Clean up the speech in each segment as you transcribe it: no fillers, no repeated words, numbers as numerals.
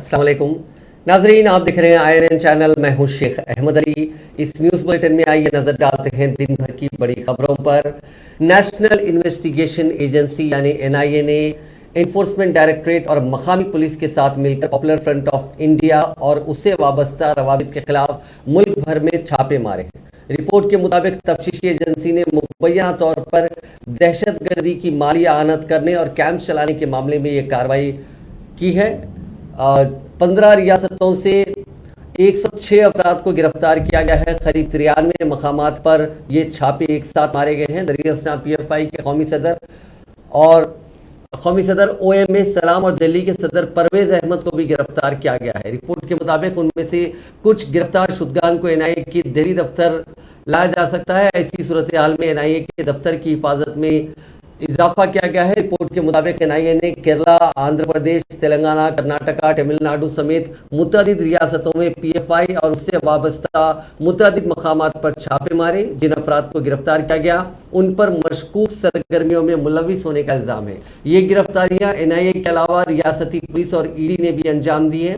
अस्सलाम वालेकुम नाजरीन, आप देख रहे हैं INN चैनल। मैं हूं शेख अहमद अली। इस न्यूज़ बुलेटिन में आइए नजर डालते हैं दिन भर की बड़ी खबरों पर। नेशनल इन्वेस्टिगेशन एजेंसी यानी NIA ने इन्फोर्समेंट डायरेक्टरेट और मकामी पुलिस के साथ मिलकर पॉपुलर फ्रंट ऑफ इंडिया और उससे वाबस्ता रवाबित के खिलाफ मुल्क भर में छापे मारे हैं। रिपोर्ट के मुताबिक तफ्तीशी एजेंसी ने मुबैना तौर पर दहशतगर्दी की माली आनत करने और कैंप चलाने के मामले में ये कार्रवाई की है। 15 रियासतों से 106 अफराद को गिरफ्तार किया गया है। करीब 93 मकामात पर ये छापे एक साथ मारे गए हैं। दरियासना PFI के कौमी सदर OMA सलाम और दिल्ली के सदर परवेज अहमद को भी गिरफ्तार किया गया है। रिपोर्ट के मुताबिक उनमें से कुछ गिरफ्तार शुदगान को NIA की दिल्ली दफ्तर लाया जा सकता है। ऐसी सूरत हाल में NIA के दफ्तर की हिफाजत में इजाफा किया गया है। रिपोर्ट के मुताबिक NIA ने केरला, आंध्र प्रदेश, तेलंगाना, कर्नाटका, तमिलनाडु समेत मुतअद्दिद रियासतों में PFI और उससे वाबस्ता मुतअद्दिद मकामात पर छापे मारे। जिन अफराद को गिरफ्तार किया गया उन पर मशकूक सरगर्मियों में मुलविस होने का इल्ज़ाम है। ये गिरफ्तारियां NIA के अलावा रियासती पुलिस और ED ने भी अंजाम दी है।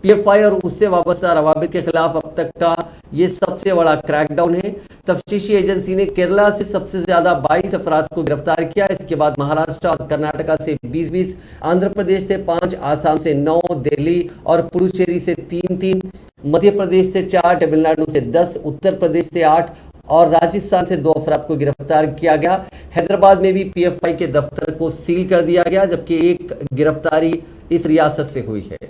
PFI और उससे वाबस्ता रवाबित के खिलाफ अब तक का ये सबसे बड़ा क्रैकडाउन है। तफ्तीशी एजेंसी ने केरला से सबसे ज्यादा 22 अफराद को गिरफ्तार किया। इसके बाद महाराष्ट्र और कर्नाटका से 20-20, आंध्र प्रदेश से 5, आसाम से 9, दिल्ली और पुडुचेरी से 3-3, मध्य प्रदेश से 4, तमिलनाडु से 10, उत्तर प्रदेश से 8 और राजस्थान से 2 अफराद को गिरफ्तार किया गया। हैदराबाद में भी PFI के दफ्तर को सील कर दिया गया, जबकि एक गिरफ्तारी इस रियासत से हुई है।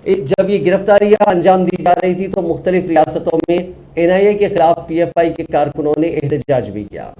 जब ये गिरफ्तारियां अंजाम दी जा रही थी तो मुख्तलिफ रियासतों में NIA के खिलाफ PFI के कारकुनों ने एहतजाज भी किया।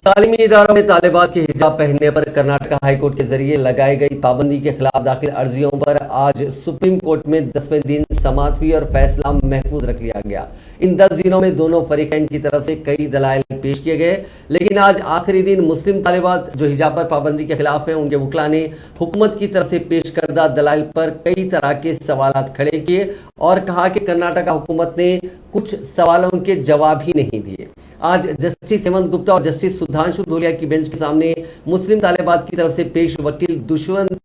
तालीमी इदारों में तालिबात के हिजाब पहनने पर कर्नाटका हाईकोर्ट के जरिए लगाई गई पाबंदी के खिलाफ दाखिल अर्जियों पर आज सुप्रीम कोर्ट में 10वें दिन समाअत हुई और फैसला महफूज रख लिया गया। इन 10 दिनों में दोनों फरीकैन की तरफ से कई दलाइल पेश किए गए, लेकिन आज आखिरी दिन मुस्लिम तालिबात जो हिजाब पर पाबंदी के खिलाफ हैं, उनके वकला ने हुकूमत की तरफ से पेश करदा दलाइल पर कई तरह के सवालात खड़े किए और कहा कि कर्नाटका हुकूमत ने कुछ सवालों के जवाब ही नहीं दिए। आज जस्टिस हेमंत गुप्ता और जस्टिस सुधांशु धूलिया की बेंच के सामने मुस्लिम तालिबात की तरफ से पेश वकील दुष्यंत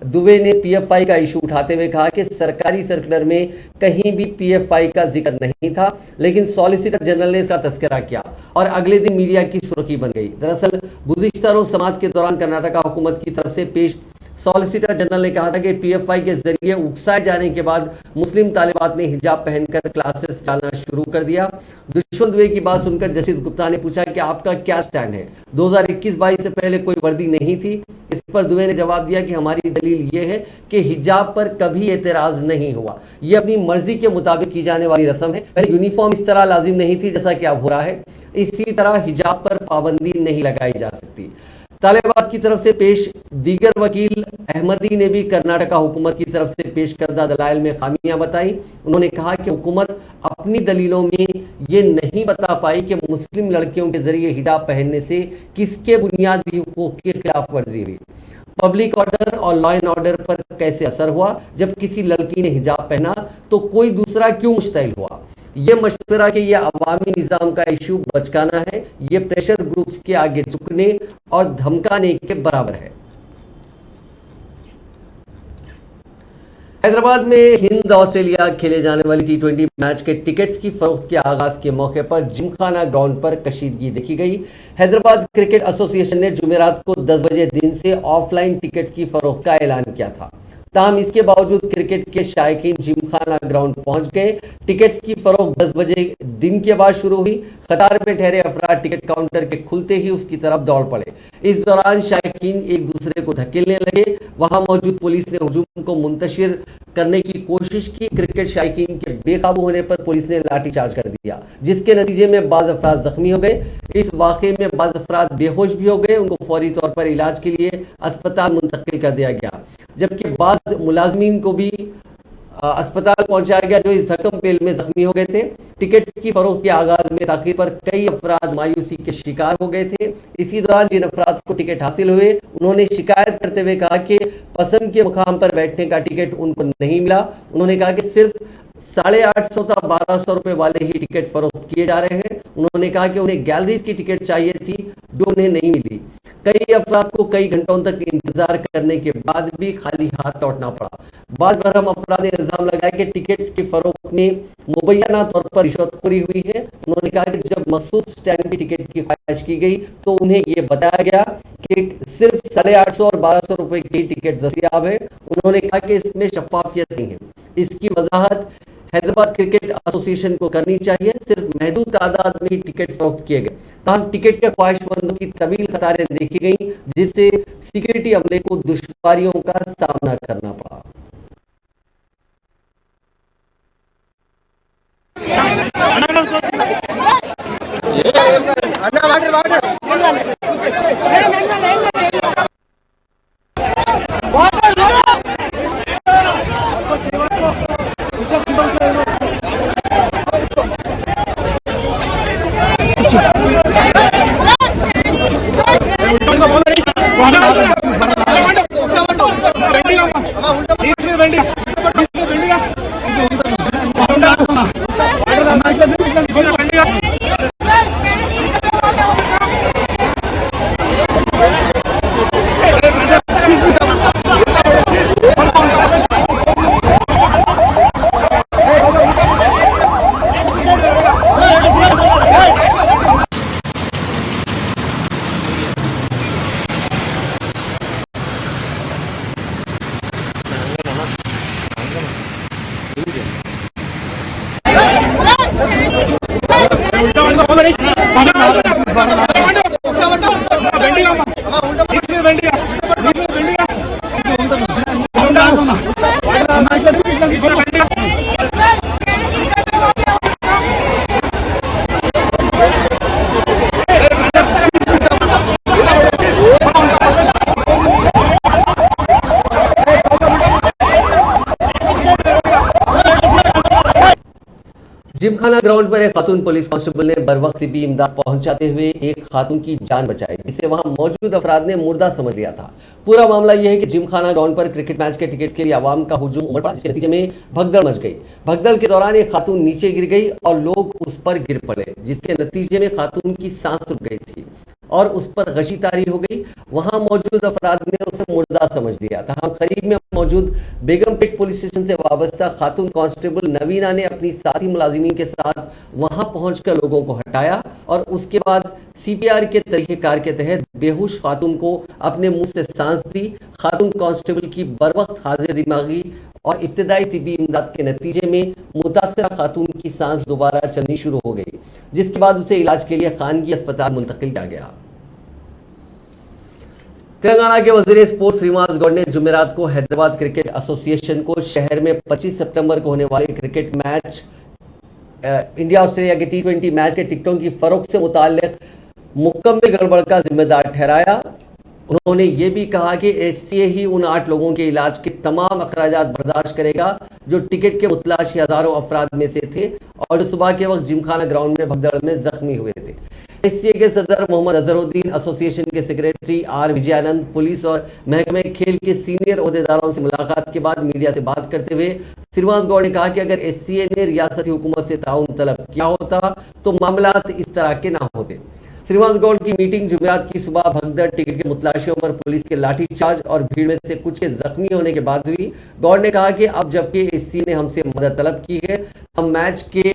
दुबे ने PFI का इशू उठाते हुए कहा कि सरकारी सर्कुलर में कहीं भी PFI का जिक्र नहीं था, लेकिन सॉलिसिटर जनरल ने इसका तस्करा किया और अगले दिन मीडिया की सुर्खी बन गई। दरअसल गुज़िश्ता रोज समाअत के दौरान कर्नाटका हुकूमत की तरफ से पेश सॉलिसिटर जनरल ने कहा था कि PFI के जरिए उकसाए जाने के बाद मुस्लिम तालिबात ने हिजाब पहनकर क्लासेस डालना शुरू कर दिया। दुष्यंत दुबे की बात सुनकर जस्टिस गुप्ता ने पूछा कि आपका क्या स्टैंड है, 2021-22 से पहले कोई वर्दी नहीं थी। इस पर दुबे ने जवाब दिया कि हमारी दलील ये है कि हिजाब पर कभी एतराज नहीं हुआ, ये अपनी मर्जी के मुताबिक की जाने वाली रस्म है। पहले यूनिफॉर्म इस तरह लाजिम नहीं थी जैसा कि अब हो रहा है, इसी तरह हिजाब पर पाबंदी नहीं लगाई जा सकती। तालिबात की तरफ से पेश दीगर वकील अहमदी ने भी कर्नाटका हुकूमत की तरफ से पेश करदा दलाइल में खामियां बताई। उन्होंने कहा कि हुकूमत अपनी दलीलों में ये नहीं बता पाई कि मुस्लिम लड़कियों के जरिए हिजाब पहनने से किसके बुनियादी हुकूक के खिलाफ वर्जी हुई, पब्लिक ऑर्डर और लॉ एंड ऑर्डर पर कैसे असर हुआ। जब किसी लड़की ने हिजाब पहना तो कोई दूसरा क्यों मुश्तइल हुआ। ये मशवरा कि यह अवामी निज़ाम का इशू बचकाना है, ये प्रेशर ग्रुप्स के आगे झुकने और धमकाने के बराबर है। हैदराबाद में हिंद ऑस्ट्रेलिया खेले जाने वाली T20 मैच के टिकट्स की फरोख्त के आगाज के मौके पर जिमखाना ग्राउंड पर कशीदगी देखी गई। हैदराबाद क्रिकेट एसोसिएशन ने जुमेरात को 10 बजे दिन से ऑफलाइन टिकट्स की फरोख्त का ऐलान किया था। ताहम इसके बावजूद क्रिकेट के शायकीन जिमखाना ग्राउंड पहुंच गए। टिकट्स की फरोख्त 10 बजे दिन के बाद शुरू हुई। कतार में ठहरे अफराद टिकट काउंटर के खुलते ही उसकी तरफ दौड़ पड़े। इस दौरान शायकीन एक दूसरे को धकेलने लगे। वहां मौजूद पुलिस ने हुजूम को मुंतशिर करने की कोशिश की। क्रिकेट शायकीन के बेकाबू होने पर पुलिस ने लाठीचार्ज कर दिया, जिसके नतीजे में बाज अफराद जख्मी हो गए। इस वाकये में बाज अफराद बेहोश भी हो गए। उनको फौरी तौर पर इलाज के लिए अस्पताल मुंतकिल कर दिया गया, जबकि बाज मुलाजमीन को भी अस्पताल पहुंचाया गया जो इस धक्कम पेल में जख्मी हो गए थे। टिकट्स की फरोख्त के आगाज में ताखीर पर कई अफराद मायूसी के शिकार हो गए थे। इसी दौरान जिन अफराद को टिकट हासिल हुए उन्होंने शिकायत करते हुए कहा कि पसंद के मुकाम पर बैठने का टिकट उनको नहीं मिला। उन्होंने कहा कि सिर्फ 850 था 1200 रुपए वाले ही टिकट फरोख्त किए जा रहे हैं। उन्होंने कहा कि उन्हें गैलरीज की टिकट चाहिए थी जो उन्हें नहीं मिली। कई अफराद को कई घंटों तक इंतजार करने के बाद भी खाली हाथ लौटना पड़ा। बाद बरहम अफराद ने इल्जाम लगाया कि टिकट्स की फरोख्त में मुबैना तौर पर रिश्वतखोरी हुई है। उन्होंने कहा कि जब मखसूस स्टैंड की टिकट की ख्वाहिश की गई तो उन्हें यह बताया गया कि सिर्फ 850 और 1200 रुपए की टिकट दस्तियाब है। उन्होंने कहा कि इसमें शफाफियत नहीं है। इसकी वजाहत हैदराबाद क्रिकेट एसोसिएशन को करनी चाहिए। सिर्फ महदूद तादाद में ही टिकट फरोख्त किए गए। तमाम टिकट के ख्वाहिशमंदों की तवील कतारें देखी गई, जिससे सिक्योरिटी अमले को दुश्वारियों का सामना करना पड़ा। जिमखाना ग्राउंड पर एक खातून पुलिस कांस्टेबल ने बरवक्त तिब्बी इमदाद पहुंचाते हुए एक खातून की जान बचाई, जिसे वहां मौजूद अफराद ने मुर्दा समझ लिया था। पूरा मामला यह है कि जिमखाना ग्राउंड पर क्रिकेट मैच के टिकट के लिए आवाम का हुजूम उमड़ पड़ा, जिसके नतीजे में भगदड़ मच गई। भगदड़ के दौरान एक खातून नीचे गिर गई और लोग उस पर गिर पड़े, जिसके नतीजे में खातून की सांस रुक गई थी और उस पर गशी तारी हो गई। वहां मौजूद अफराद ने उसे मुर्दा समझ लिया था। करीब में मौजूद बेगमपेट पुलिस स्टेशन से वाबस्ता खातून कांस्टेबल नवीना ने अपनी साथी मुलाजिमीन के साथ वहां पहुंचकर लोगों को हटाया और उसके बाद CPR के तरीकेकार के तहत बेहोश खातून को अपने मुंह से सांस दी। खातून कांस्टेबल की बरवक्त हाजिर दिमागी और इब्तदाई तिब्बी इमदाद के नतीजे में मुतासरा खातून की सांस दोबारा चलनी शुरू हो गई, जिसके बाद उसे इलाज के लिए खानगी अस्पताल मुंतकिल किया गया। तेलंगाना के वजीर स्पोर्ट्स श्रीनिवास गौड़ ने जुमेरात को हैदराबाद क्रिकेट एसोसिएशन को शहर में 25 सितंबर को होने वाले क्रिकेट मैच इंडिया ऑस्ट्रेलिया के T20 मैच के टिकटों की फरोख्त से मुताल्लिक मुकम्मल गड़बड़ का जिम्मेदार ठहराया। उन्होंने ये भी कहा कि HCA ही उन 8 लोगों के इलाज के तमाम अखराजात बर्दाश्त करेगा जो टिकट के मुतलाशी हजारों अफराद में से थे और जो सुबह के वक्त जिमखाना ग्राउंड में भगदड़ में जख्मी हुए थे। HCA के सदर मोहम्मद अजहरुद्दीन, एसोसिएशन के सेक्रेटरी R विजयानंद, पुलिस और महकमे खेल के सीनियर ओहदेदारों से मुलाकात के बाद मीडिया से बात करते हुए श्रीनिवास गौड़ ने कहा कि अगर HCA ने रियासती हुकूमत से ताउन तलब किया होता तो मामलात इस तरह के ना होते। श्रीनिवास गौड़ की मीटिंग जुमेरात की सुबह भगदड़, टिकट के मुतलाशियों पर पुलिस के लाठीचार्ज और भीड़ में से कुछ के जख्मी होने के बाद हुई। गौड़ ने कहा कि अब जबकि HCA ने हमसे मदद तलब की है, हम मैच के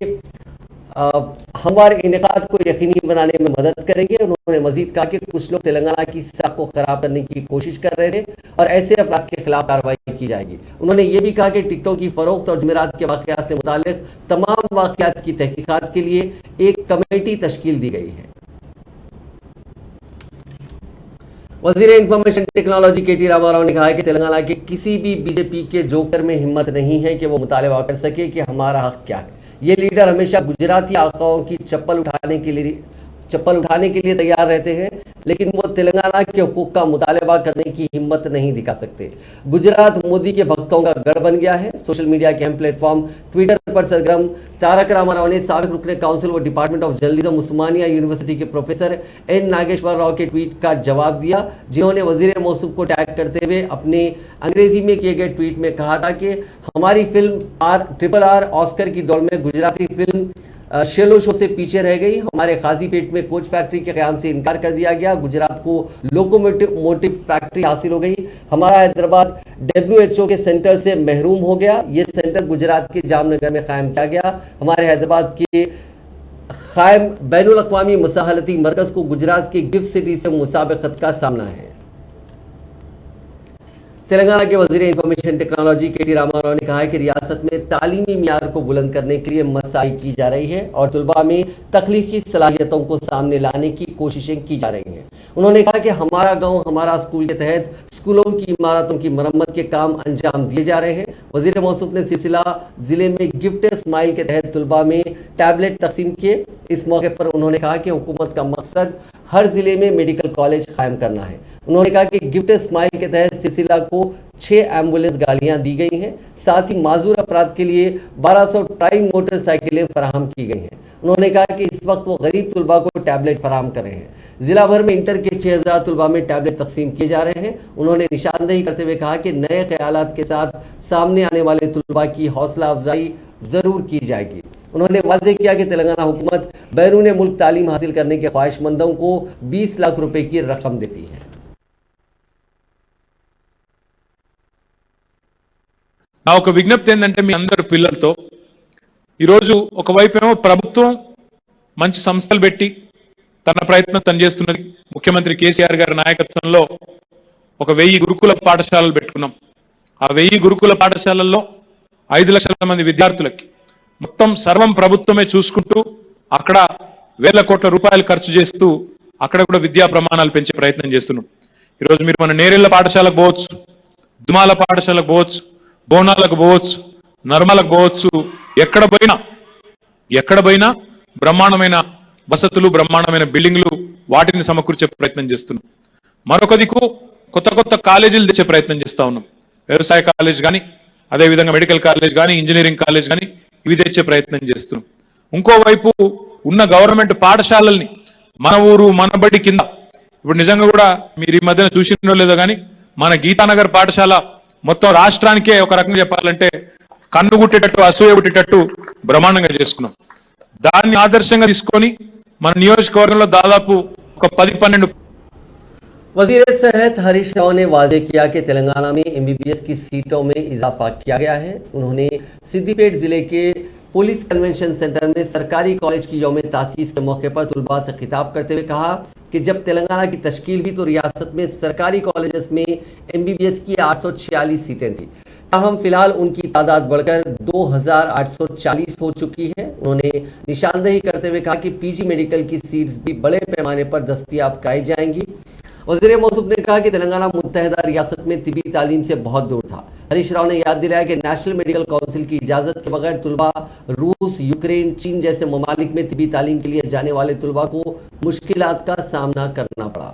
हमवार इनेकाद को यकीनी बनाने में मदद करेंगे। उन्होंने मजीद कहा कि कुछ लोग तेलंगाना की साख को खराब करने की कोशिश कर रहे थे और ऐसे अफराद के खिलाफ कार्रवाई की जाएगी। उन्होंने ये भी कहा कि टिकटों की फरोख्त और जुमेरात के वाकयात से मुताल्लिक तमाम वाकयात की तहकीकात के लिए एक कमेटी तश्कील दी गई है। वजीर इंफॉर्मेशन टेक्नोलॉजी के.टी. रामाराव ने कहा है कि तेलंगाना के किसी भी बीजेपी के जोकर में हिम्मत नहीं है कि वो मुतालबा कर सके कि हमारा हक क्या है। ये लीडर हमेशा गुजराती आकाओं की चप्पल उठाने के लिए तैयार रहते हैं, लेकिन वो तेलंगाना के हुकूक का मुतालबा करने की हिम्मत नहीं दिखा सकते। गुजरात मोदी के भक्तों का गढ़ बन गया है। सोशल मीडिया के अहम प्लेटफॉर्म ट्विटर पर सरगर्म तारक रामाराव ने साबिक रुकने काउंसिल व department of journalism Osmania university के प्रोफेसर एन नागेश्वर राव के ट्वीट का जवाब दिया, जिन्होंने वजीर मौसूफ को टैग करते हुए अपने अंग्रेजी में किए गए ट्वीट में कहा था कि हमारी फिल्म RRR ऑस्कर की दौड़ में गुजराती फिल्म शेलो शो से पीछे रह गई। हमारे काजीपेट में कोच फैक्ट्री के क़याम से इनकार कर दिया गया। गुजरात को लोकोमोटिव फैक्ट्री हासिल हो गई। हमारा हैदराबाद WHO के सेंटर से महरूम हो गया। ये सेंटर गुजरात के जामनगर में कायम किया गया। हमारे हैदराबाद के कायम बैनुल अक़वामी मुसाहलती मरकज़ को गुजरात के गिफ्ट सिटी से मुसाबकत का सामना है। तेलंगाना के वजीर इंफॉर्मेशन टेक्नोलॉजी के.टी. रामाराव ने कहा है कि रियासत में तालीमी मियार को बुलंद करने के लिए मसाई की जा रही है और तुलबा में तख्लीकी सलाहियतों को सामने लाने की कोशिशें की जा रही हैं। उन्होंने कहा कि हमारा गांव हमारा स्कूल के तहत स्कूलों की इमारतों की मरम्मत के काम अंजाम दिए जा रहे हैं। वजीर मौसूफ ने सिलसिला जिले में गिफ्ट स्माइल के तहत तुलबा में टैबलेट तकसीम किए। इस मौके पर उन्होंने कहा कि हुकूमत का मकसद हर जिले में मेडिकल कॉलेज कायम करना है। उन्होंने कहा कि गिफ्ट स्माइल के तहत सिलसिला को 6 एम्बुलेंस गाड़ियां दी गई हैं। साथ ही माजूर अफराद के लिए 1200 ट्राई मोटरसाइकिलें फराहम की गई हैं। उन्होंने कहा कि इस वक्त वो गरीब तुलबा को टैबलेट फराहम कर रहे हैं। जिला भर में इंटर के 6000 तुलबा में टैबलेट तकसीम किए जा रहे हैं। उन्होंने निशानदेही करते हुए कहा कि नए ख्यालात के साथ सामने आने वाले तुलबा की हौसला अफजाई जरूर की जाएगी। उन्होंने वाज़ेह किया कि तेलंगाना हुकूमत बैरून मुल्क तालीम हासिल करने के ख्वाहिशमंदों को 20 लाख रुपए की रकम देती है। నా ఒక విజ్ఞప్తి ఏంటంటే మీ అందరు పిల్లలతో ఈరోజు ఒకవైపేమో ప్రభుత్వం మంచి సంస్థలు పెట్టి తన ప్రయత్నం తను చేస్తున్నది. ముఖ్యమంత్రి కేసీఆర్ గారి నాయకత్వంలో ఒక 1000 గురుకుల పాఠశాలలు పెట్టుకున్నాం. ఆ 1000 గురుకుల పాఠశాలల్లో 5 లక్షల మంది విద్యార్థులకి మొత్తం సర్వం ప్రభుత్వమే చూసుకుంటూ అక్కడ వేల కోట్ల రూపాయలు ఖర్చు చేస్తూ అక్కడ కూడా విద్యా ప్రమాణాలు పెంచే ప్రయత్నం చేస్తున్నాం. ఈరోజు మీరు మన నేరెళ్ల పాఠశాలకు పోవచ్చు, దుమాల పాఠశాలకు పోవచ్చు, బోనాలకు పోవచ్చు, నర్మలకు పోవచ్చు, ఎక్కడ పోయినా బ్రహ్మాండమైన వసతులు, బ్రహ్మాండమైన బిల్డింగ్లు వాటిని సమకూర్చే ప్రయత్నం చేస్తున్నాం. మరొక దిక్కు కొత్త కొత్త కాలేజీలు తెచ్చే ప్రయత్నం చేస్తా ఉన్నాం. వ్యవసాయ కాలేజ్ కానీ, అదేవిధంగా మెడికల్ కాలేజ్ కానీ, ఇంజనీరింగ్ కాలేజ్ కానీ ఇవి తెచ్చే ప్రయత్నం చేస్తున్నాం. ఇంకోవైపు ఉన్న గవర్నమెంట్ పాఠశాలల్ని మన ఊరు మన బడి కింద ఇప్పుడు నిజంగా కూడా మీరు ఈ మధ్యన చూసినో లేదో కానీ మన గీతానగర్ పాఠశాల మొత్తం రాష్ట్రానికే ఒక రకంగా చెప్పాలంటే కన్ను గుట్టేటట్టు, అసూయ గుట్టేటట్టు బ్రహ్మాండంగా చేసుకున్నాం. దాన్ని ఆదర్శంగా తీసుకొని మన నియోజకవర్గంలో దాదాపు ఒక 10-12 वजीर सेहत हरीश राव ने वाज़ेह किया कि तेलंगाना में MBBS की सीटों में इजाफा किया गया है। उन्होंने सिद्दीपेट जिले के पुलिस कन्वेंशन सेंटर में सरकारी कॉलेज की यौम तासीस के मौके पर तुलबा से खिताब करते हुए कहा कि जब तेलंगाना की तश्कील हुई तो रियासत में सरकारी कॉलेजेस में MBBS की 846 सीटें थी। ताहम फिलहाल उनकी तादाद बढ़कर 2840 हो चुकी है। उन्होंने निशानदेही करते हुए कहा कि PG मेडिकल की सीट्स भी बड़े पैमाने पर दस्तयाब कराई जाएंगी। वज़ीर मौसूफ ने कहा कि तेलंगाना मुत्तहदा रियासत में तिबी तालीम से बहुत दूर था। हरीश राव ने याद दिलाया कि नेशनल मेडिकल काउंसिल की इजाज़त के बगैर तुलबा रूस, यूक्रेन, चीन जैसे ममालिक में तिबी तालीम के लिए जाने वाले तुलबा को मुश्किलात का सामना करना पड़ा।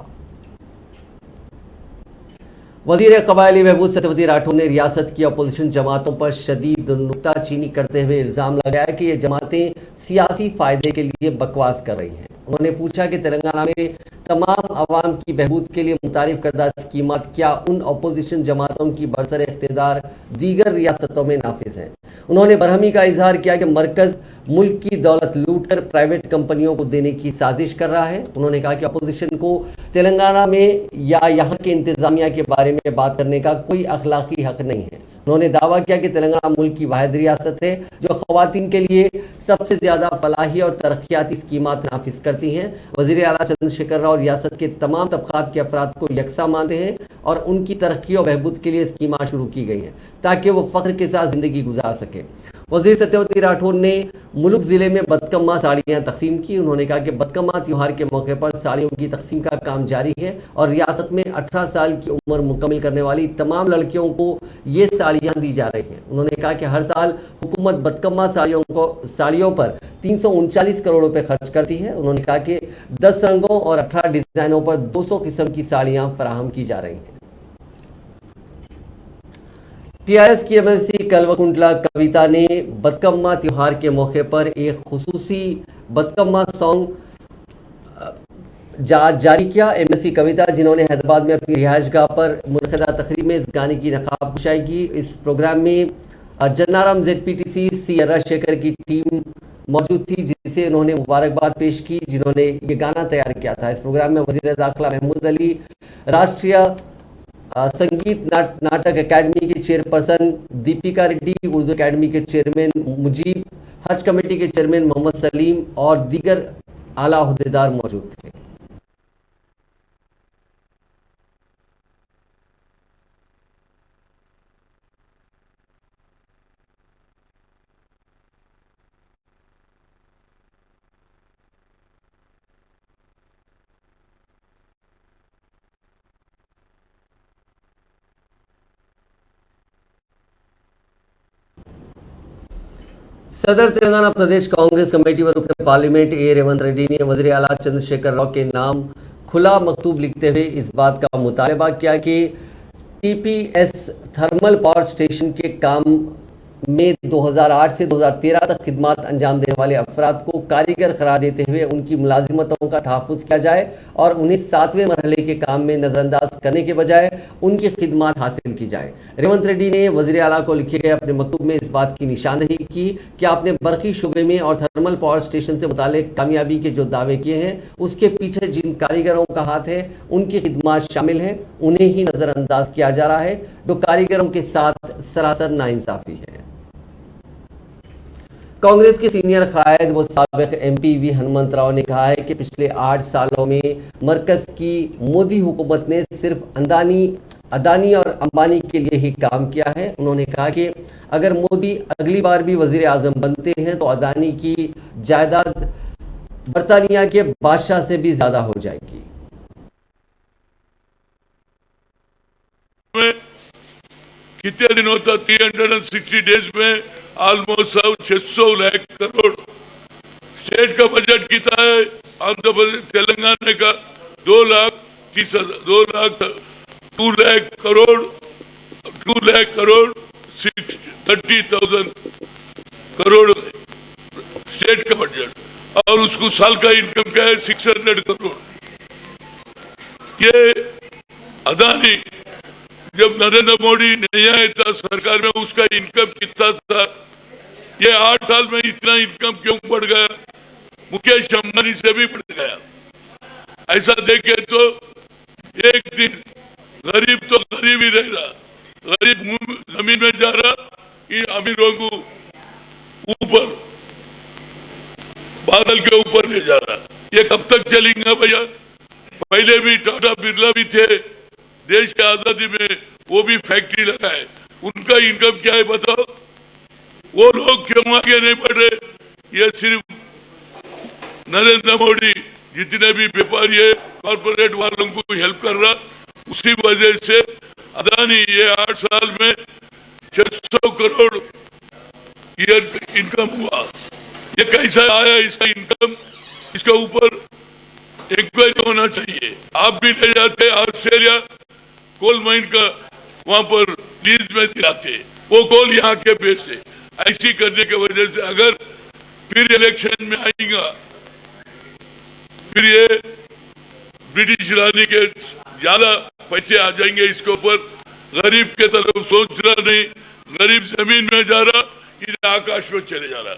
वज़ीर क़बायली महबूब सत्यवती राठौर ने रियासत की अपोजिशन जमातों पर शदीद नुक्ताचीनी करते हुए इल्ज़ाम लगाया कि ये जमातें सियासी फ़ायदे के लिए बकवास कर रही हैं। उन्होंने पूछा कि तेलंगाना में तमाम अवाम की बहबूद के लिए मुतारिफ करदा स्कीमात क्या उन अपोजिशन जमातों की बरसर इख्तियार दीगर रियासतों में नाफिज हैं। उन्होंने बरहमी का इजहार किया कि मरकज़ मुल्क की दौलत लूट कर प्राइवेट कंपनियों को देने की साजिश कर रहा है। उन्होंने कहा कि अपोजिशन को तेलंगाना में या यहाँ के इंतज़ामिया के बारे में बात करने का कोई अखलाकी हक नहीं है। उन्होंने दावा किया कि तेलंगाना मुल्क की वाहिद रियासत है जो खवातीन के लिए सबसे ज्यादा फलाही और तरक्याती स्कीमात नाफिज करती हैं। वजीर आला चंद्रशेखर राव रियासत के तमाम तबकात के अफराद को यकसा मानते हैं और उनकी तरक्की और बहबूद के लिए स्कीमात शुरू की गई हैं ताकि वो फख्र के साथ जिंदगी गुजार सके। वजीर सत्यवती राठौर ने मुलुक जिले में बदकम्मा साड़ियाँ तकसीम की। उन्होंने कहा कि बदकम्मा त्यौहार के मौके पर साड़ियों की तकसीम का काम जारी है और रियासत में 18 साल की उम्र मुकम्मिल करने वाली तमाम लड़कियों को ये साड़ियाँ दी जा रही हैं। उन्होंने कहा कि हर साल हुकूमत बदकम्मा साड़ियों पर 339 करोड़ रुपए खर्च करती है। उन्होंने कहा कि 10 रंगों और 18 डिजाइनों पर 200 किस्म की साड़ियाँ फराहम की जा रही हैं। टीआरएस की एमएलसी कल्वकुंटला कविता ने बदकम्मा त्योहार के मौके पर एक खुसूसी बदकम्मा सॉन्ग जारी किया। एमएलसी कविता, जिन्होंने हैदराबाद में अपनी रिहाइशगाह पर मुनक़िदा तकरीब में इस गाने की नकाब कुशाई की। इस प्रोग्राम में जन्नाराम ZPTC सी शेखर की टीम मौजूद थी, जिसे उन्होंने मुबारकबाद पेश की, जिन्होंने ये गाना तैयार किया था। इस प्रोग्राम में वज़ीर दाखिला महमूद अली, राष्ट्रीय संगीत नाटक अकेडमी के चेयरपर्सन दीपिका रेड्डी, उर्दू अकेडमी के चेयरमैन मुजीब, हज कमेटी के चेयरमैन मोहम्मद सलीम और दीगर आला अहदेदार मौजूद थे। सदर तेलंगाना प्रदेश कांग्रेस कमेटी व रुकन पार्लियामेंट ए रेवंत रेड्डी ने वज़ीर आला चंद्रशेखर राव के नाम खुला मकतूब लिखते हुए इस बात का मुतालबा किया कि TPS थर्मल पावर स्टेशन के काम में 2008 से 2013 तक खिदमत अंजाम देने वाले अफराद को कारीगर करार देते हुए उनकी मुलाजिमतों का तहफ़्फ़ुज़ किया जाए और उन्हें 7वें मरहले के काम में नज़रअंदाज करने के बजाय उनकी खिदमत हासिल की जाए। रेवंत रेड्डी ने वज़ीर आला को लिखे गए अपने मकतूब में इस बात की निशानदही की कि आपने बरक़ी शुबे में और थर्मल पावर स्टेशन से मुताल्लिक़ कामयाबी के जो दावे किए हैं उसके पीछे जिन कारीगरों का हाथ है उनकी खिदमत शामिल हैं, उन्हें ही नज़रअंदाज किया जा रहा है, जो कारीगरों के साथ सरासर नाइंसाफ़ी है। कांग्रेस के सीनियर कायद व साबिक MP वी हनुमंत राव ने कहा है कि पिछले 8 सालों में मरकज की मोदी हुकूमत ने सिर्फ अदानी और अंबानी के लिए ही काम किया है। उन्होंने कहा कि अगर मोदी अगली बार भी वजीर आजम बनते हैं तो अदानी की जायदाद बरतानिया के बादशाह से भी ज्यादा हो जाएगी। कितने दिन होता 360 डेज में ऑलमोस्ट 600 लाख करोड़। स्टेट का बजट कितना है? आंध्र प्रदेश तेलंगाना का 2 लाख 30,000 करोड़ स्टेट का बजट और उसको साल का इनकम क्या है? 600 करोड़। ये अदानी जब नरेंद्र मोदी नहीं आया था सरकार में उसका इनकम कितना था? ये 8 साल में इतना इनकम क्यों बढ़ गया? मुकेश अंबानी से भी बढ़ गया। ऐसा देखे तो एक दिन गरीब तो गरीब ही रह रहा, गरीब जमीन में जा रहा, इन अमीरों को ऊपर बादल के ऊपर ले जा रहा। ये कब तक चलेगा भैया? पहले भी टाटा बिरला भी थे, देश की आजादी में वो भी फैक्ट्री लगाए, उनका इनकम क्या है बताओ? वो लोग क्यों आगे नहीं बढ़ रहे? ये सिर्फ नरेंद्र मोदी जितने भी व्यापारी है कॉर्पोरेट वालों को हेल्प कर रहा, उसी वजह से अदानी ये 8 साल में 600 करोड़ ईयर इनकम हुआ। ये कैसा आया इसका इनकम? इसके ऊपर इंक्वायरी होना चाहिए। आप भी ले जाते ऑस्ट्रेलिया कोल माइन का, वहां पर लीज में दिलाते, वो कोल यहाँ के बेचते। ऐसी करने की वजह से अगर फिर इलेक्शन में आएगा, फिर ये ब्रिटिश रानी के ज्यादा पैसे आ जाएंगे इसके ऊपर। गरीब के तरफ सोच रहा नहीं, गरीब जमीन में जा रहा, इन्हें आकाश में चले जा रहा।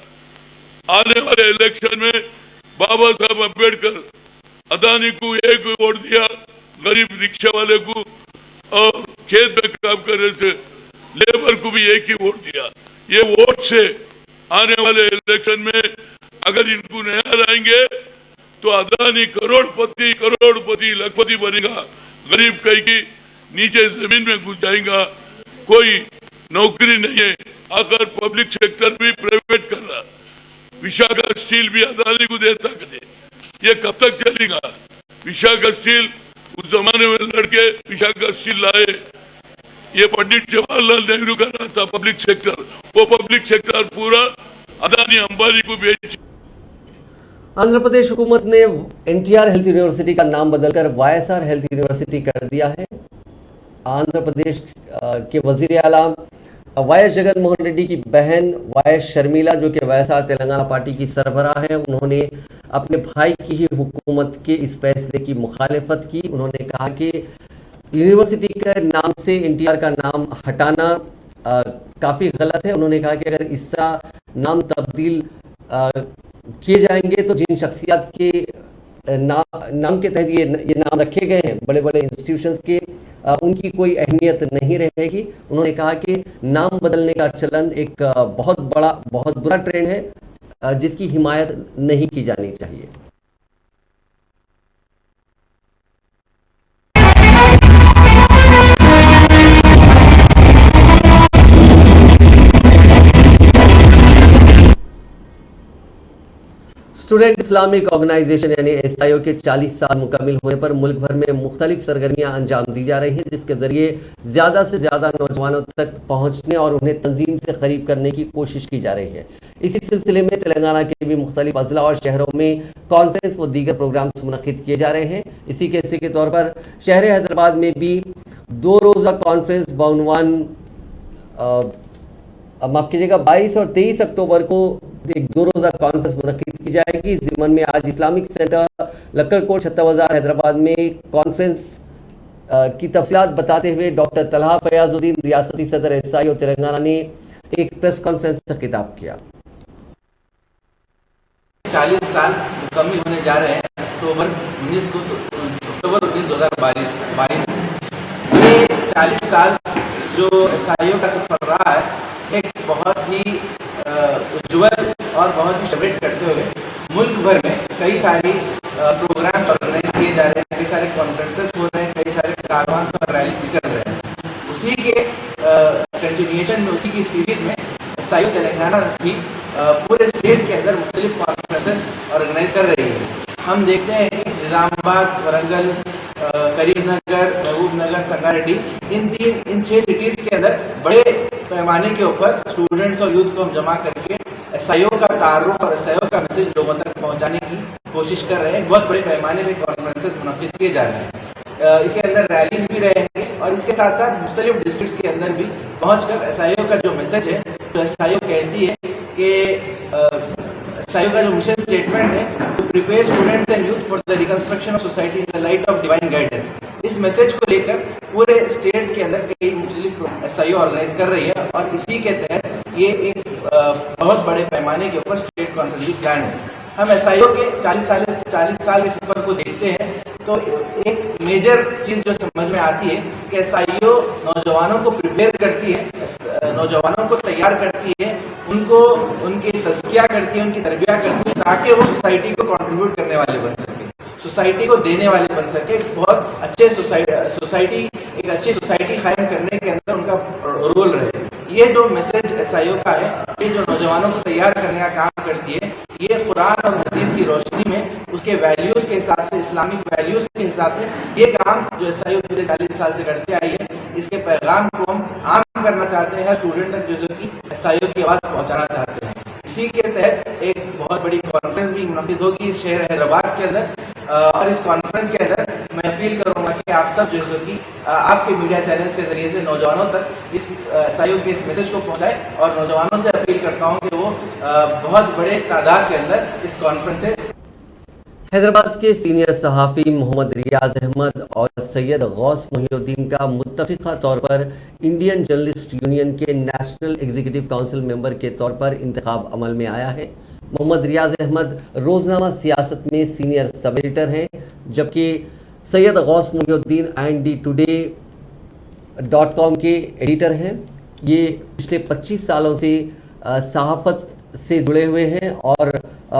आने वाले इलेक्शन में बाबा साहब अम्बेडकर अदानी को 1 वोट दिया, गरीब रिक्शा वाले को और खेत में काम कर रहे थे लेबर को भी एक ही वोट दिया। ये वोट से आने वाले इलेक्शन में अगर इनको नया लाएंगे तो अदानी करोड़पति लखपति बनेगा, गरीब कहीं की नीचे जमीन में घुस जाएगा, कोई नौकरी नहीं है, आकर पब्लिक सेक्टर भी प्राइवेट कर रहा, विशाखा स्टील भी अदानी को देता है। ये कब तक चलेगा? विशाखा स्टील उस जमाने में लड़के विशाखा स्टील लाए, ये पंडित जवाहरलाल नेहरू का रहा था पब्लिक सेक्टर, वो पब्लिक सेक्टर पूरा अदानी अंबानी को बेच। आंध्र प्रदेश हुकूमत ने एनटीआर हेल्थ यूनिवर्सिटी का नाम बदलकर वाईएसआर हेल्थ यूनिवर्सिटी कर दिया है। आंध्र प्रदेश के वजीर आला वाईएस जगनमोहन रेड्डी की बहन वाईएस शर्मिला, जो कि वाईएसआर तेलंगाना पार्टी की सरबराह है, उन्होंने अपने भाई की ही हुकूमत के इस फैसले की मुखालिफत की। उन्होंने कहा कि यूनिवर्सिटी के नाम से एनटीआर का नाम हटाना काफ़ी गलत है। उन्होंने कहा कि अगर इस तरह नाम तब्दील किए जाएंगे तो जिन शख्सियत के नाम के तहत ये नाम रखे गए हैं, बड़े बड़े इंस्टीट्यूशंस के, उनकी कोई अहमियत नहीं रहेगी। उन्होंने कहा कि नाम बदलने का चलन एक बहुत बुरा ट्रेंड है जिसकी हिमायत नहीं की जानी चाहिए। स्टूडेंट इस्लामिक ऑर्गेनाइजेशन यानी एसआईओ के 40 साल मुकम्मिल होने पर मुल्क भर में मुख्तलिफ सरगर्मियां अंजाम दी जा रही हैं, जिसके जरिए ज़्यादा से ज़्यादा नौजवानों तक पहुंचने और उन्हें तंजीम से करीब करने की कोशिश की जा रही है। इसी सिलसिले में तेलंगाना के भी मुख्तलिफ अजला और शहरों में कॉन्फ्रेंस व दीगर प्रोग्राम्स मुनक्किद किए जा रहे हैं। इसी के तौर पर शहर हैदराबाद में भी 2 रोज़ा कॉन्फ्रेंस बाउनवान माफ़ कीजिएगा 22 और 23 अक्टूबर को एक 2 रोज़ा कॉन्फ्रेंस मुनक्किद की जाएगी। इस ज़िमन में आज इस्लामिक सेंटर लक्कड़कोट छत्ता बाजार हैदराबाद में कॉन्फ्रेंस की तफसीलात बताते हुए डॉक्टर तलहा फयाजुद्दीन रियासती सदर एसआईओ तेलंगाना ने एक प्रेस कॉन्फ्रेंस से खिताब किया। 40 साल मुकम्मिल होने जा रहे हैं अक्टूबर 19 2022। ये 40 साल जो एसआईओ का सफर रहा है, एक बहुत ही उज्ज्वल और बहुत ही सेलिब्रेट करते हुए मुल्क भर में कई सारी प्रोग्राम ऑर्गेनाइज किए जा रहे हैं, कई सारे कॉन्फ्रेंसेस हो रहे हैं, कई सारे कारवान और रैलीज निकल रहे हैं। उसी के कंटिन्यूएशन में, उसी की सीरीज में एसआईओ तेलंगाना भी पूरे स्टेट के अंदर मुख्तलिफ कॉन्फ्रेंसेस ऑर्गेनाइज कर रही है। हम देखते हैं कि निज़ामाबाद, वरंगल, करीमनगर, महबूबनगर, संगारेड्डी, इन 6 सिटीज़ के अंदर बड़े पैमाने के ऊपर स्टूडेंट्स और यूथ को हम जमा करके एसआईओ का तारुफ और एसआईओ का मैसेज लोगों तक पहुंचाने की कोशिश कर रहे हैं। बहुत बड़े पैमाने पे कॉन्फ्रेंसेस मुनक्किद किए जा रहे हैं। इसके अंदर रैलीज भी रहेंगे और इसके साथ साथ मुख्तलिफ डिस्ट्रिक्ट्स के अंदर भी पहुंचकर एसआईओ का जो मैसेज है, तो एसआईओ कहती है कि एसआईओ का जो मिशन स्टेटमेंट है, to prepare students and youth for the reconstruction of society in the light of divine guidance. इस मैसेज को लेकर पूरे स्टेट के अंदर कई मुख्तलिफ एसआईओ ऑर्गेनाइज कर रही है और इसी के तहत ये एक बहुत बड़े पैमाने के ऊपर स्टेट कॉन्फ्रेंस प्लान है। हम एसआईओ के 40 साल के सफर को देखते हैं तो एक मेजर चीज़ जो समझ में आती है कि एसआईओ नौजवानों को प्रिपेयर करती है, नौजवानों को तैयार करती है, उनको उनकी तज़किया करती है, उनकी तरबिया करती है, ताकि वो सोसाइटी को कंट्रीब्यूट करने वाले बन सके, सोसाइटी को देने वाले बन सके। बहुत अच्छे सोसाइटी एक अच्छी सोसाइटी कायम करने के अंदर उनका रोल रहे। ये जो मैसेज एसआईओ का है, ये जो नौजवानों को तैयार करने का काम करती है, ये कुरान और हदीस की रोशनी में उसके वैल्यूज़ के हिसाब से, इस्लामिक वैल्यूज़ के हिसाब से ये काम जो एसआईओ पिछले 40 साल से करते आई है, इसके पैगाम को हम आम करना चाहते हैं, स्टूडेंट तक जो कि एसआईओ की आवाज़ पहुँचाना चाहते हैं। इसी के तहत एक बहुत बड़ी कॉन्फ्रेंस भी मुनक्किद होगी शहर हैदराबाद के अंदर और इस कॉन्फ्रेंस के अंदर मैं अपील करूंगा कि आप सब जो कि आपके मीडिया चैनल्स के जरिए से नौजवानों तक इस एसआईओ के इस मैसेज को पहुंचाएं और नौजवानों से अपील करता हूं कि वो बहुत बड़े तादाद के अंदर इस कॉन्फ्रेंस से। हैदराबाद के सीनियर सहाफ़ी मोहम्मद रियाज अहमद और सैयद गौस मोहिउद्दीन का मुत्तफ़िक़ा तौर पर इंडियन जर्नलिस्ट यूनियन के नेशनल एग्जीक्यूटिव काउंसिल मेंबर के तौर पर इंतखाब अमल में आया है। मोहम्मद रियाज अहमद रोज़नामा सियासत में सीनियर सब एडिटर हैं, जबकि सैयद गौस मोहिउद्दीन IND Today.com के एडिटर हैं। ये पिछले 25 सालों से सहाफ़त से जुड़े हुए हैं और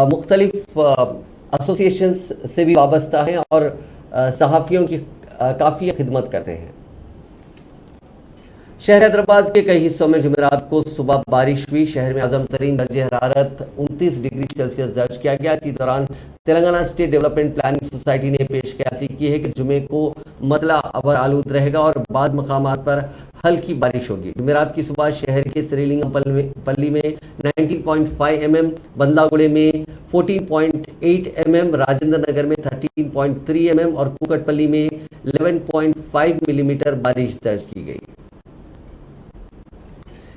मुख्तलिफ एसोसिएशंस से भी वाबस्ता हैं और सहाफ़ियों की काफ़ी खिदमत करते हैं। शहर हैदराबाद के कई हिस्सों में जुमेरात को सुबह बारिश हुई। शहर में आज़म तरीन दर्जे हरारत 29 डिग्री सेल्सियस दर्ज किया गया। इसी दौरान Telangana state development planning society ने पेश कयासी की है कि जुमे को मतला अबर आलूद रहेगा और बाद मकामात पर हल्की बारिश होगी। जुमेरात की सुबह शहर के श्रीलिंगम पल्ली में 19.5 mm, बंदलागुड़े में 14.8 mm, राजेंद्र नगर में 13.3 mm और कुकटपल्ली में 11.5 मिलीमीटर बारिश दर्ज की गई।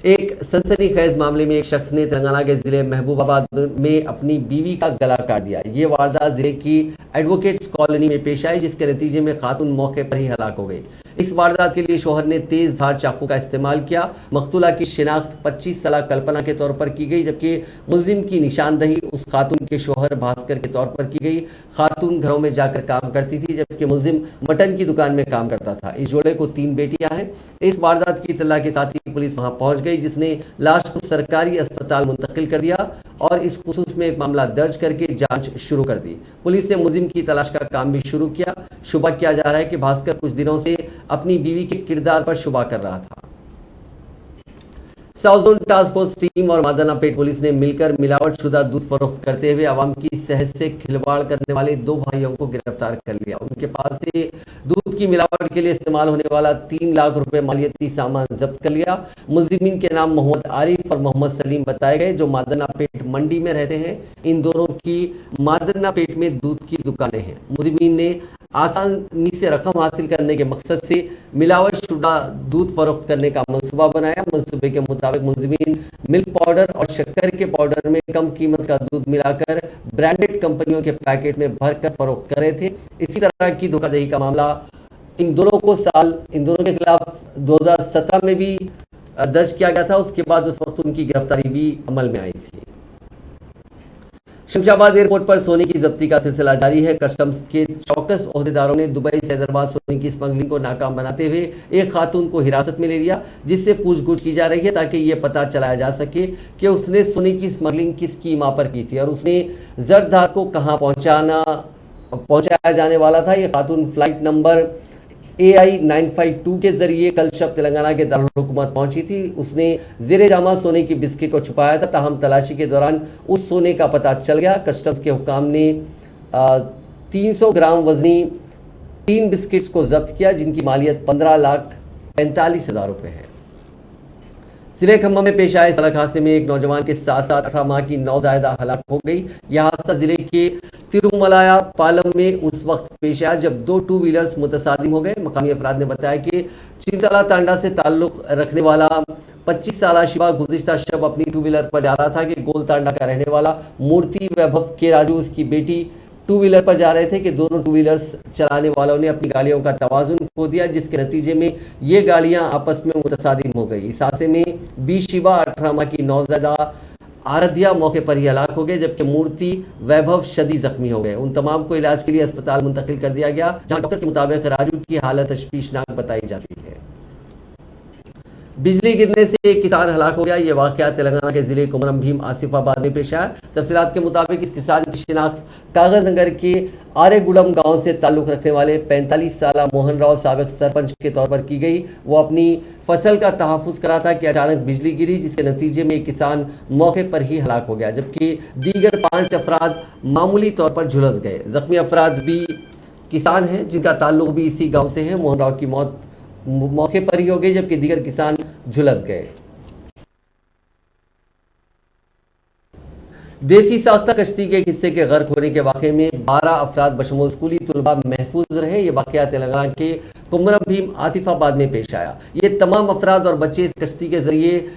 एक सनसनीखेज मामले में एक शख्स ने तेलंगाना के जिले महबूबाबाद में अपनी बीवी का गला काट दिया। ये वारदात जिले की एडवोकेट्स कॉलोनी में पेश आई, जिसके नतीजे में खातून मौके पर ही हलाक हो गई। इस वारदात के लिए शोहर ने तेज धार चाकू का इस्तेमाल किया। मकतूला की शिनाख्त 25 साल कल्पना के तौर पर की गई, जबकि मुलजिम की निशानदही उस खातून के शोहर भास्कर के तौर पर की गई। खातून घरों में जाकर काम करती थी, जबकि मुलजिम मटन की दुकान में काम करता था। इस जोड़े को 3 बेटियां हैं। इस वारदात की इत्तला के साथ ही पुलिस वहां पहुंच गई, जिसने लाश को सरकारी अस्पताल मुंतकिल कर दिया और इस खुसूस में एक मामला दर्ज करके जांच शुरू कर दी। पुलिस ने मुलजिम की तलाश का काम भी शुरू किया। शुबा किया जा रहा है कि भास्कर कुछ दिनों से अपनी बीवी के किरदार पर शुबा कर रहा था। South zone task force team और मादनापेट पुलिस ने मिलकर मिलावट शुदा दूध फरोख्त करते हुए आवाम की सेहत से खिलवाड़ करने वाले 2 भाइयों को गिरफ्तार कर लिया। उनके पास से दूध की मिलावट के लिए इस्तेमाल होने वाला 3 लाख रुपए मालियती सामान जब्त कर लिया। मुलजिमीन के नाम मोहम्मद आरिफ और मोहम्मद सलीम बताए गए, जो मादनापेट मंडी में रहते हैं। इन दोनों की मादनापेट में दूध की दुकानें हैं। मुलजिमीन ने आसानी से रकम हासिल करने के मकसद से मिलावट शुदा दूध फरोख्त करने का मंसूबा बनाया। मंसूबे के मुताबिक मुलजिमीन मिल्क पाउडर और शक्कर के पाउडर में कम कीमत का दूध मिलाकर ब्रांडेड कंपनियों के पैकेट में भरकर फरोख्त कर रहे थे। इसी तरह की धोखाधड़ी का मामला इन दोनों के खिलाफ 2017 में भी दर्ज किया गया था। उसके बाद उस वक्त उनकी गिरफ्तारी भी अमल में आई थी। शमशाबाद एयरपोर्ट पर सोने की जब्ती का सिलसिला जारी है। कस्टम्स के चौकस ओहदेदारों ने दुबई से हैदराबाद सोने की स्मगलिंग को नाकाम बनाते हुए एक खातून को हिरासत में ले लिया, जिससे पूछगछ की जा रही है ताकि ये पता चलाया जा सके कि उसने सोने की स्मगलिंग किस कीमा पर की थी और उसने जरदार को कहां पहुंचाया जाने वाला था। ये खातून फ्लाइट नंबर AI 952 के जरिए कल शब तेलंगाना के दारुल हुकूमत पहुंची थी। उसने जेरे जामा सोने की बिस्किट को छुपाया था, ताहम तलाशी के दौरान उस सोने का पता चल गया। कस्टम्स के हुकाम ने 300 ग्राम वजनी 3 बिस्किट्स को जब्त किया, जिनकी मालियत 15,45,000 रुपये है। जिले खम्मा में पेश आए सड़क हादसे में एक नौजवान के साथ 18 माह की नौजायदा हलाक हो गई। यह हादसा जिले के तिरुमलाया पालम में उस वक्त पेश आया जब 2 टू व्हीलर्स मुतसादिम हो गए। मकामी अफराद ने बताया कि चिंतला तांडा से ताल्लुक रखने वाला 25 साल शिवा गुज़िश्ता शब अपनी 2 व्हीलर पर जा रहा था कि गोल तांडा का रहने वाला मूर्ति वैभव के राजू उसकी बेटी 2 व्हीलर पर जा रहे थे कि दोनों 2 व्हीलर्स चलाने वालों ने अपनी गाड़ियों का तवाजुन खो दिया, जिसके नतीजे में ये गाड़ियां आपस में मुतसादिम हो गई। इस हादसे में 20 शिवा 18 माह की नौजदा आराध्या मौके पर ही हलाक हो गए, जबकि मूर्ति वैभव शदीद जख्मी हो गए। उन तमाम को इलाज के लिए अस्पताल मुंतकिल कर दिया गया, जहां डॉक्टर्स के मुताबिक राजू की हालत तशवीशनाक बताई जाती है। बिजली गिरने से एक किसान हलाक हो गया। यह वाकया तेलंगाना के जिले कुमरम भीम आसिफाबाद में पेश आया। तफसीलात के मुताबिक इस किसान की शिनाख्त कागज नगर के आरेगुड़म गांव से ताल्लुक रखने वाले 45 साल मोहन राव साबिक सरपंच के तौर पर की गई। वो अपनी फसल का तहफ़्फ़ुज़ कर रहा था कि अचानक बिजली गिरी, जिसके नतीजे में एक किसान मौके पर ही हलाक हो गया, जबकि दीगर 5 अफराद मामूली तौर पर झुलस गए। जख्मी अफराद भी किसान हैं, जिनका ताल्लुक भी इसी गाँव से है। मोहन राव की मौत मौके पर ही हो गई, जबकि दीगर किसान झुलस गए। देसी साख्ता कश्ती के हिस्से के गर्क होने के वाक़े में 12 अफराद बशमूल स्कूली तुलबा महफूज रहे। ये वाक़या तेलंगाना के कुमरम भीम आसिफाबाद में पेश आया। ये तमाम अफराद और बच्चे इस कश्ती के जरिए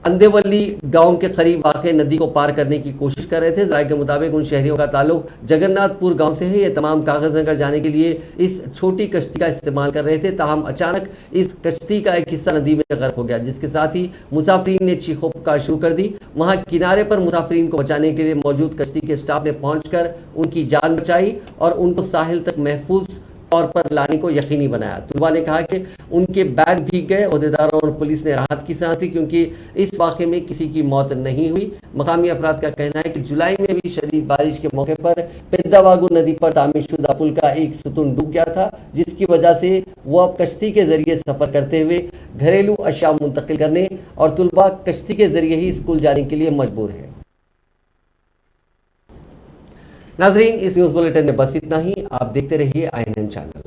अंदेवली गांव के करीब वाक़ नदी को पार करने की कोशिश कर रहे थे। ज़राए के मुताबिक उन शहरियों का ताल्लुक जगन्नाथपुर गांव से है। ये तमाम कागज नगर जाने के लिए इस छोटी कश्ती का इस्तेमाल कर रहे थे। ताहम अचानक इस कश्ती का एक हिस्सा नदी में गर्क हो गया, जिसके साथ ही मुसाफिरीन ने चीखों पुकार शुरू कर दी। वहाँ किनारे पर मुसाफिरीन को बचाने के लिए मौजूद कश्ती के स्टाफ ने पहुँच कर उनकी जान बचाई और उनको साहिल तक महफूज तौर पर लाने को यकीनी बनाया। तुलबा ने कहा कि उनके बैग भीग गए। ओहदेदारों और पुलिस ने राहत की सांस ली क्योंकि इस वाक़े में किसी की मौत नहीं हुई। मकामी अफराद का कहना है कि जुलाई में भी शदीद बारिश के मौके पर पेद्दावागु नदी पर तामीरशुदा पुल का एक सुतून डूब गया था, जिसकी वजह से वो अब कश्ती के जरिए सफ़र करते हुए घरेलू अशिया मुंतकिल करने और तुलबा कश्ती के जरिए ही स्कूल जाने के लिए मजबूर है। नाजरीन, इस न्यूज़ बुलेटिन में बस इतना ही। आप देखते रहिए INN चैनल।